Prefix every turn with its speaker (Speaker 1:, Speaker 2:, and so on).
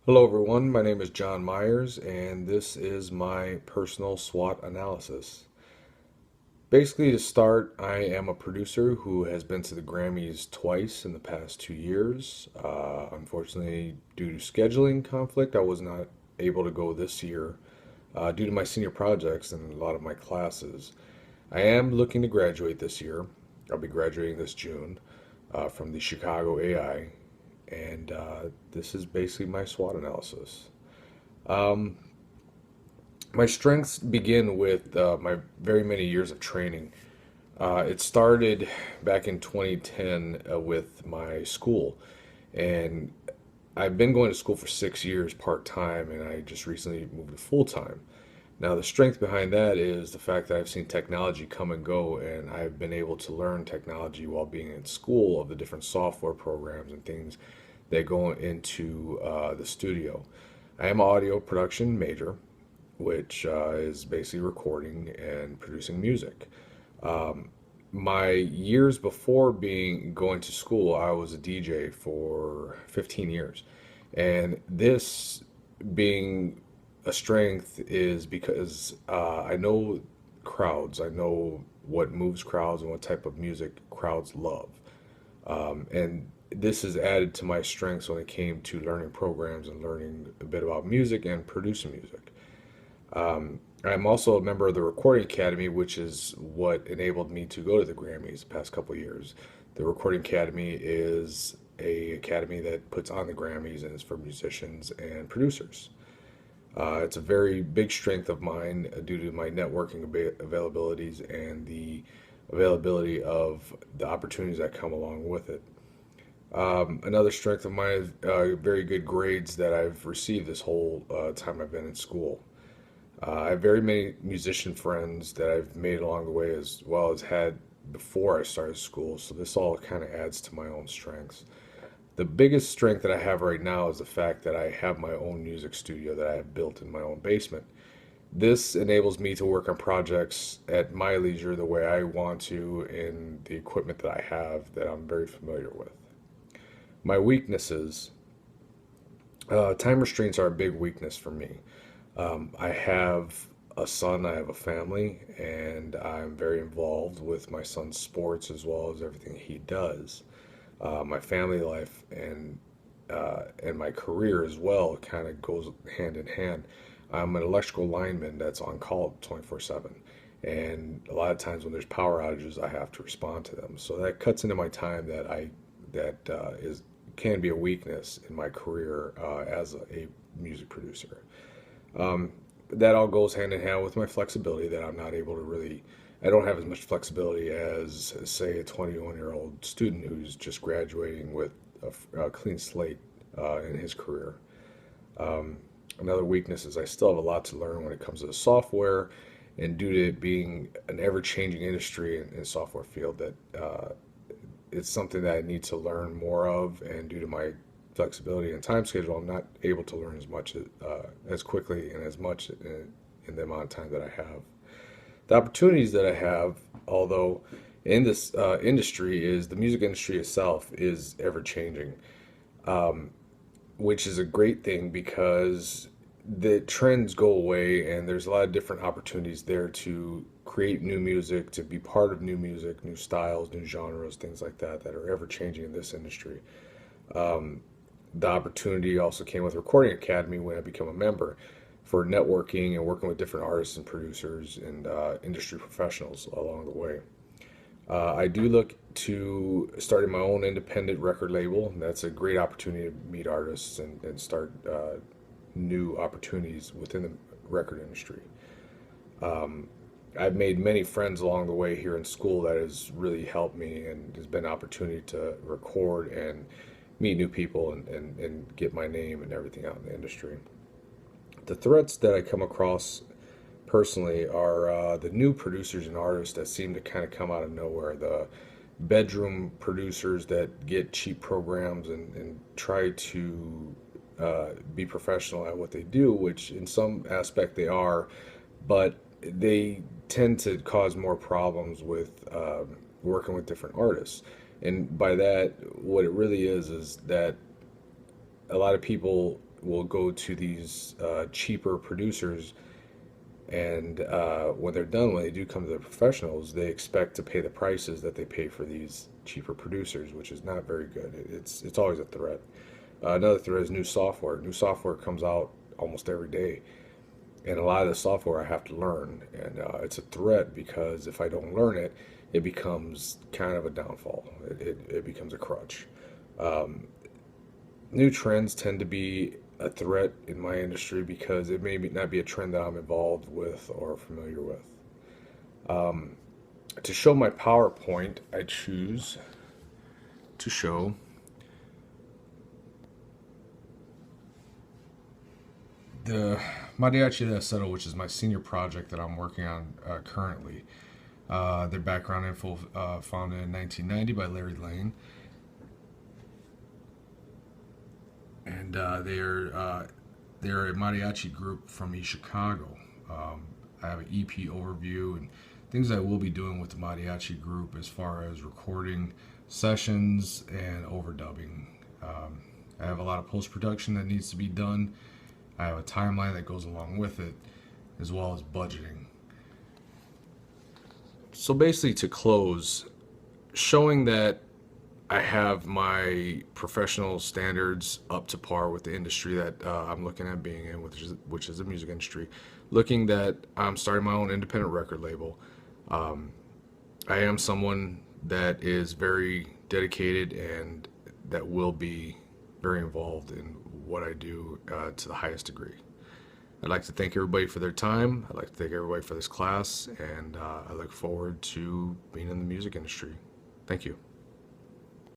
Speaker 1: Hello everyone, my name is Jon Meyers and this is my personal SWOT analysis. Basically, to start, I am a producer who has been to the Grammys twice in the past 2 years. Unfortunately, due to scheduling conflict, I was not able to go this year due to my senior projects and a lot of my classes. I am looking to graduate this year. I'll be graduating this June from the Chicago AI, and this is basically my SWOT analysis. Um, my strengths begin with my very many years of training. It started back in 2010 with my school, and I've been going to school for 6 years part time, and I just recently moved to full time. Now, the strength behind that is the fact that I've seen technology come and go, and I've been able to learn technology while being in school of the different software programs and things that go into the studio. I am an audio production major, which is basically recording and producing music. Um, my years before being going to school, I was a DJ for 15 years, and this being a strength is because I know crowds. I know what moves crowds and what type of music crowds love. And this is added to my strengths when it came to learning programs and learning a bit about music and producing music. I'm also a member of the Recording Academy, which is what enabled me to go to the Grammys the past couple of years. The Recording Academy is a academy that puts on the Grammys and is for musicians and producers. It's a very big strength of mine due to my networking availabilities and the availability of the opportunities that come along with it. Another strength of mine is very good grades that I've received this whole time I've been in school. I have very many musician friends that I've made along the way as well as had before I started school, so this all kind of adds to my own strengths. The biggest strength that I have right now is the fact that I have my own music studio that I have built in my own basement. This enables me to work on projects at my leisure the way I want to in the equipment that I have that I'm very familiar with. My weaknesses, time restraints are a big weakness for me. I have a son, I have a family, and I'm very involved with my son's sports as well as everything he does. My family life and my career as well kind of goes hand in hand. I'm an electrical lineman that's on call 24/7, and a lot of times when there's power outages, I have to respond to them. So that cuts into my time that is can be a weakness in my career as a music producer. Um, that all goes hand in hand with my flexibility that I'm not able to really, I don't have as much flexibility as, say, a 21-year-old student who's just graduating with a clean slate in his career. Um, Another weakness is I still have a lot to learn when it comes to the software, and due to it being an ever-changing industry in software field, that it's something that I need to learn more of, and due to my flexibility and time schedule, I'm not able to learn as much as quickly and as much in the amount of time that I have. The opportunities that I have, although in this industry, is the music industry itself is ever changing, um, which is a great thing because the trends go away and there's a lot of different opportunities there to create new music, to be part of new music, new styles, new genres, things like that are ever changing in this industry. Um, the opportunity also came with Recording Academy when I became a member for networking and working with different artists and producers and industry professionals along the way. I do look to starting my own independent record label. And that's a great opportunity to meet artists and start new opportunities within the record industry. Um, I've made many friends along the way here in school that has really helped me and has been an opportunity to record and meet new people and get my name and everything out in the industry. The threats that I come across personally are the new producers and artists that seem to kind of come out of nowhere. The bedroom producers that get cheap programs and try to be professional at what they do, which in some aspect they are, but they tend to cause more problems with working with different artists. And by that, what it really is that a lot of people will go to these cheaper producers, and when they're done, when they do come to the professionals, they expect to pay the prices that they pay for these cheaper producers, which is not very good. It's always a threat. Another threat is new software. New software comes out almost every day, and a lot of the software I have to learn, and it's a threat because if I don't learn it, it becomes kind of a downfall. It becomes a crutch. Um, New trends tend to be a threat in my industry because it may not be a trend that I'm involved with or familiar with. Um, to show my PowerPoint, I choose to show the Mariachi de Acero, which is my senior project that I'm working on currently. Their background info, founded in 1990 by Larry Lane, and they're a mariachi group from East Chicago. I have an EP overview and things I will be doing with the mariachi group as far as recording sessions and overdubbing. I have a lot of post production that needs to be done. I have a timeline that goes along with it, as well as budgeting. So basically, to close, showing that I have my professional standards up to par with the industry that I'm looking at being in, which is the music industry. Looking that I'm starting my own independent record label. I am someone that is very dedicated and that will be very involved in what I do to the highest degree. I'd like to thank everybody for their time. I'd like to thank everybody for this class, and I look forward to being in the music industry. Thank you.